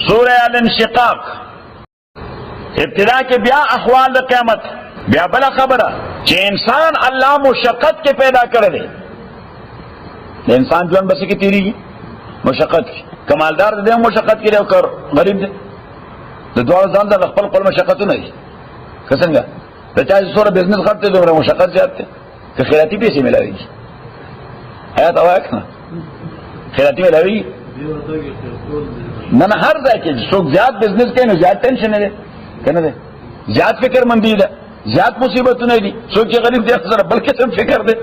سورہ الانشقاق ابتدا کے بیا احوال قیامت بیا بلا خبر کہ انسان اللہ مشقت کے پیدا کر دے انسان جو بس کی تیری گی مشقت کی کمالدار دے مشقت کی رہے کر غریب دے تو دعا زان دا خپل قول مشقت نہیں کسنگا تو چاہے سورہ بزنس کرتے تو مشقت جاتے کہ خیراتی پیسے ملاوی گی آیات آوایا کنا خیراتی ملاوی گی نہ ہر ځای کې څوک زیات بزنس کوي نو زیات ټینشن دی کنه دی زیات فکر مندي ده زیات مصیبتونه دي څوک چې غریب دی اکثر بلکې سم فکر دی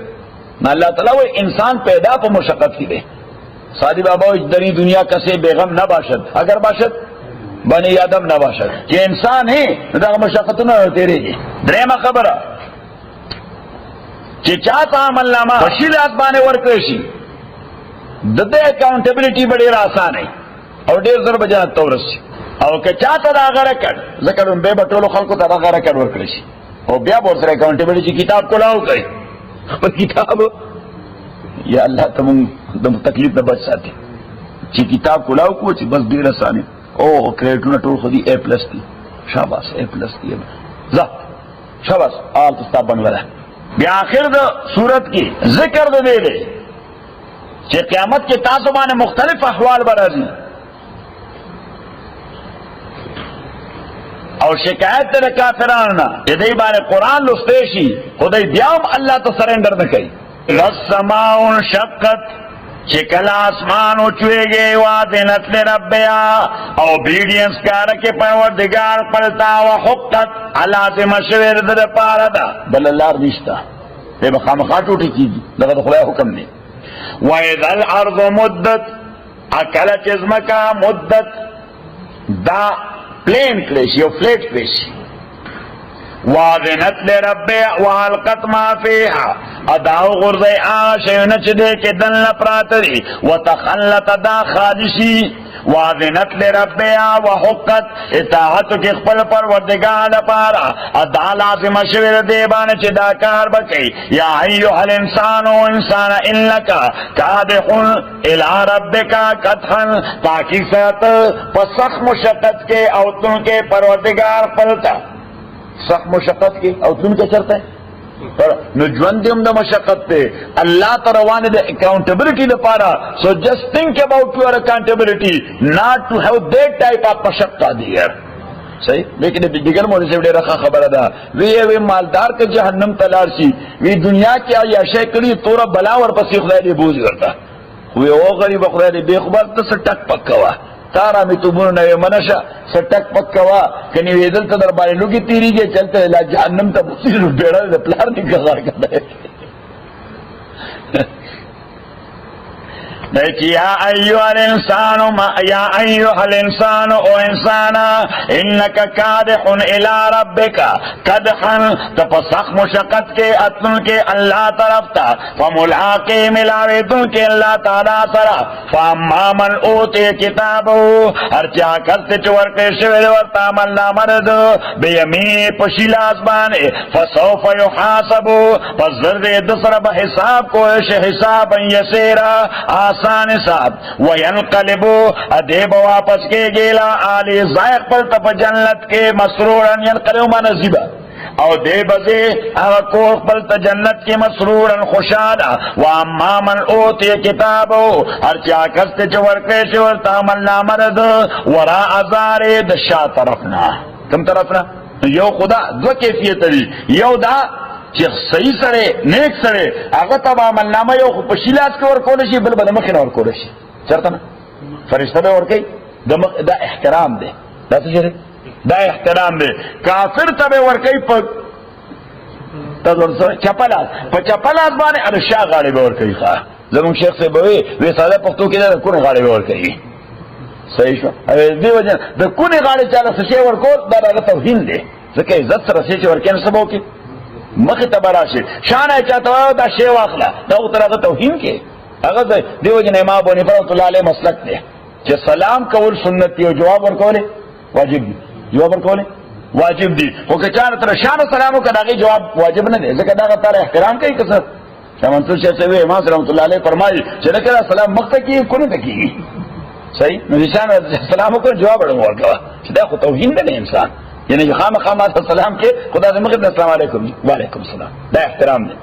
نہ اللہ تعالیٰ وہ انسان پیدا تو مشقت کی دے سادی بابا دنی دنیا کسے بیغم نہ باشد اگر باشد بنی آدم نہ باشد یہ انسان ہے دا مشقت نہ تیرے جی درېمه خبره چې چاته عمل نامه وشیل ازبانه ورکړي شي دته اکاؤنټیبلټي ډېر آسان ہے او ډېر زر بجا تورس او که چاته دا غره کړ ځکه به بټولو خلکو ته دا غره کړ ورکړي شي او بیا ورسره اکاؤنټیبلټي کتاب کولاو کوي خپل کتاب یا الله ته موږ د تکلیف نه بچ ساتي چې کتاب کولاو کو چې بس ډېر آسان او کریډټونه ټول خو دي A+ دي شاباش A+ دي ځه شاباش آل تاسو بنگله بیا اخر د صورت کې ذکر دې دی چې قیامت کې تاسو باندې مختلف احوال برازي او شکایت در کافرانو نه دې باندې قران لسته شي خدای بیام الله ته سرندر نه کوي السماء انشقت چکل آسمان اچوئے وادنت لربیا او بیڈینس کارکے پروردگار پلتا و حقت علازم شویر در پاردا بل اللہ رشتہ بے بخامخا ٹوٹی چیزی لگا تو خدا حکم نے وَإِذَا الْأَرْضُ مُدَّتْ اکل چزمکا مدت دا پلین کلیشی او فلیٹ کلیشی وَاذِنَتْ لِرَبِّهَا وَأَلْقَتْ مَا فِيهَا اداو غرزی آشیون چدے کے دن لپراتری وَتَخَلَّتَ دا خادشی وَاذِنَتْ لِرَبِّهَا وَحُقَّتْ اطاعت کی خپل پروردگار پارا ادا لازم شویر دیبان چدا کار بکی یا ایوہ الانسان و انسان انلکا کادخن الى ربکا قدخن تاکی سات پسخ مشقت کے اوتن کے پروردگار پلتا سخت مشقت کی او تم کیا چرتا ہے نو ژوند دې هم د مشقت ته الله ته روانه د اکاؤنټیبلټي لپاره سو جسٹ تھنک اباؤٹ یور اکاؤنټیبلټي ناٹ ټو هاو دیٹ ټایپ اف مشقت دیئر صحیح لیکن دیگر مولوی سے ډیره خبره ده وی مالدار کے جہنم تلار شي وی دنیا کې یا شی کړي تور بلا ور پسې خدای دې بوج ورته وی او غریب خدای دې بے خبر ته سټک پکوا تارا می تمون نوے منشا سٹک پکوا کنی ویدل تا در بارے لوگی تیری گئے چلتے لا جہنم تا بسیر بیڑا دے پلار نکلا کرتا ہے یا ایوہ الانسان او انسانا انکا کادحن الى ربکا قدحن تپسخ مشقت کے اتن کے اللہ طرف تا فملاقی ملاویدن کے اللہ تعالیٰ طرف فاما من اوتی کتابو ہر چاہ کرتے چور کے شویر ورطا من نامرد بیمی پشیلاس بانے فسوف یحاسبو پس زرد دسر بحساب کوش حسابا یسیرا آسان صاحب وینقلبو ادیب واپس کے گیلا آلی زائق پر تپ جنت کے مسرورن ینقلبو ما نزیبا او دے بزے اوکوخ پلتا جنت کی مسرورن خوشادا واما من اوتی کتابو ہر چاکست چور کریش ورطا من نامرد ورا ازارے دشا طرفنا کم طرفنا یو خدا دو کیفیت دی یو دا چې صحیح سره نیک سره هغه تبا عمل نامه یو خو په شیلاس کې ورکول شي بل بل مخ نه ورکول شي چرته نه فرشته به ورکي دا احترام دی دا څه دا احترام دی کافر ته به ورکي په تاسو چپلاس په چپلاس باندې ارشا غاړي به ورکي ښا زموږ شیخ سے به وی ساده پښتو کې دا کونه غاړي به ورکي صحیح شو دی وجه د کونه غاړي چاله څه ورکول دا د توهین دی ځکه عزت سره څه ورکین سبو کې مخ تبراشی شان ہے چاہتا ہوا دا شی واخلا دا اترا دا توہین کے اگر دیو جن امام بونی پر رحمۃ اللہ علیہ مسلک دے کہ سلام قول سنت دی جواب ورکولے واجب دی جواب ورکولے واجب دی او کہ چار تر شان سلام کا داغي جواب واجب نہ دے ذکر دا تر احترام کئی کسر شاہ منصور شاہ سے امام رحمۃ اللہ علیہ فرمائی چلے کہ سلام مخ کی کون تکی صحیح نو انسان سلام کو جواب ورکړه چې دا خو توهین نه انسان یعنی خامخا ما سلام کې خدا دې مخه السلام علیکم وعلیکم السلام دا احترام دی.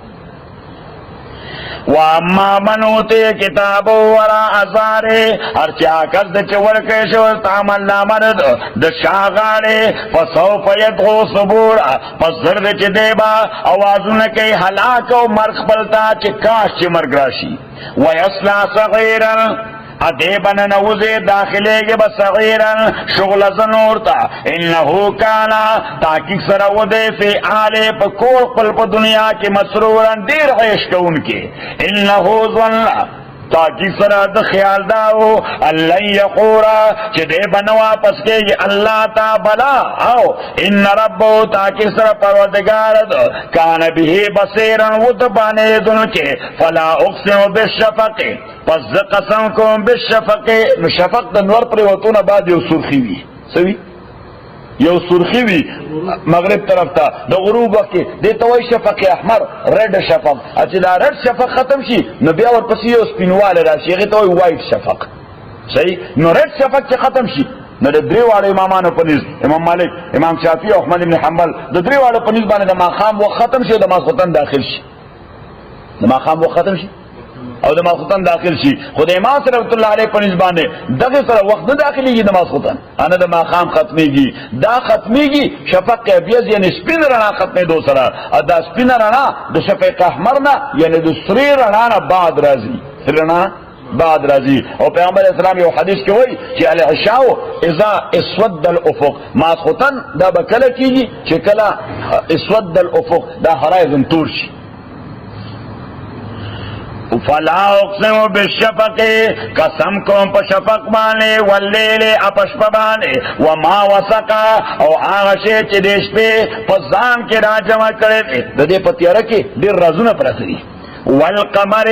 واما من اوتی کتاب ورا ازاره هر چا کس د چور کې شو تعامل نامرد د شاغاړي فسوف يدعو صبورا پس زرد چې دیبا اوازونه کوي هلاک او مرغ بلتا چې کاش چې مرګ راشي ويصلى صغيرا ادیبن نوزی داخلے گے بصغیرن شغل زنورتا انہو کانا تاکیق سرودے فی آلے پا کور قلب دنیا کی مسرورن دیر عیش کو ان کے انہو ظنہ تاکیق سرد خیال داو اللہ یقورا چی دے بنوا پس کے گی اللہ تا بلا او ان ربو تاکیق سر پروردگارد کان بھی بصیرن ودبانے دن کے فلا اقسم بالشفق پس قسم کوم بالشفق نو شفق د نور پر وتونه بعد یو سرخی وی سوي یو سرخی وی مغرب طرف ته د غروب وخت د توي شفق احمر رد شفق چې دا رد شفق ختم شي نو بیا ورپسې یو سپینواله راشي هغه ته وایټ شفق صحیح نو رد شفق چې ختم شي نو د درې واړو امامانو په نس امام مالک امام شافعي او احمد ابن حنبل د درې واړو په نس باندې د ماخام وخت ختم شي د ماخوتن داخل شي د ماخام وخت ختم شي او د ماخوتن داخل شي خدای امام صلی الله علیه په نسبانه دغه سره وخت نه داخليږي د ماخوتن انا د ماخام ختميږي دا ختميږي شفق ابيض یعنی سپین رڼا ختمه دو سره ادا سپین رڼا د شفق احمر نه یعنی د سری رڼا نه بعد راځي رڼا بعد راځي او پیغمبر اسلام یو حدیث کې وایي چې العشاء اذا اسود الافق ماخوتن دا بکله کیږي چې کله اسود الافق دا هرايزن تور شي فلا اقسم بالشفق قسم کوم په شفق باندې واللیل اپشپ باندې وما وسقا او هغه شی چې د شپې په ځان کې راجمع کړي د دې په تیاره کې ډېر رازونه پراته دي والقمر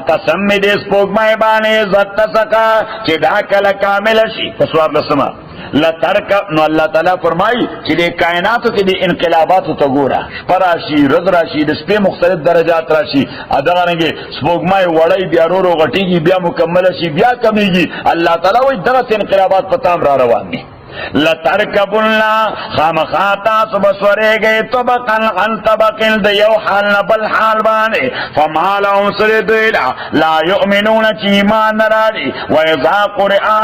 قسم دې سپوږمۍ باندې زت سقا چې دا کله کامل شي په سوار لسما لترک نو الله تعالی فرمایي چې د کائناتو کې د انقلاباتو ته ګوره شپه راشي ورځ راشي د شپې مختلف درجات راشي دغه رنګې سپوږمۍ وړی بیا ورو ورو غټېږي بیا مکمله شي بیا کمیږي الله تعالی وایي دغه انقلابات په تام را روان دي لترکبنا خامخاتا سبسوره گئی طبقا عن طبقن د یو حال نبل حال بانے فما لهم سردیلا لا یؤمنون چی ایمان نرالی و اذا قرآ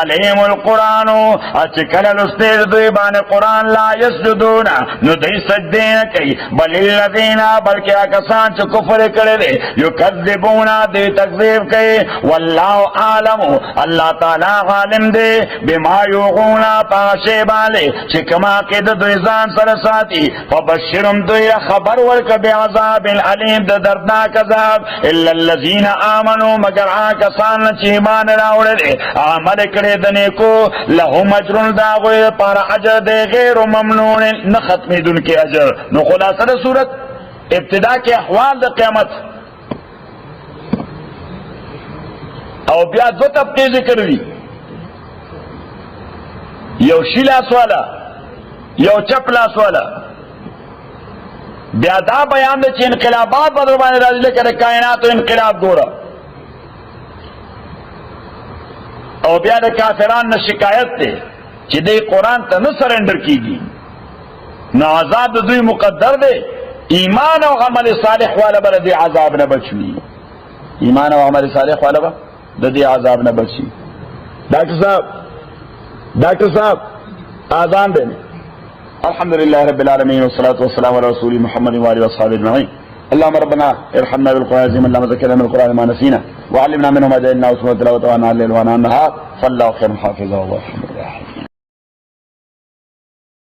علیم القرآن اچکل لستیر دوی بانے قرآن لا یسجدون نو دی سجدین کئی بل اللذین بلکہ اکسان چو کفر کردے یکذبون دی تکذیب کئی واللہ عالم اللہ تعالی عالم دے بما یوغون پاشے بالے چکما کے دوی زان سر ساتھی فبشرم دوی خبر ورک بعذاب العلیم دردناک عذاب الا الذین آمنوا مگر آکسان چی ایمان راوڑے دے عمل کرے دنے کو لہم اجر داغوی پر اجر دے غیر ممنون نختمی دن کے اجر نو خلاصہ صورت ابتدا کے احوال دا قیامت او بیا دو طبقے ذکر دی یو شیلاس والا یو چپلاس والا بیا دا بیان دے چی انقلابات بدر بانے راضی لے کر کائنات و انقلاب گورا او بیا دا کافران نا شکایت تے چی دے قرآن تا نو سرنڈر کی گی نا عذاب دوی مقدر دے ایمان و عمل صالح والا بر دے عذاب نہ بچوی ایمان و عمل صالح والا بر دے عذاب نہ بچوی ڈاکٹر صاحب آذان دیں الحمدللہ رب العالمین والصلاة والسلام علی رسول محمد وآلہ وصحبہ اجمعین اللهم ربنا ارحمنا بالقرآن العظیم اللهم ذکرنا من القرآن ما نسینا وعلمنا منه ما جهلنا وسبحانه وتعالى عن الليل وعن النهار فالله خير حافظا والله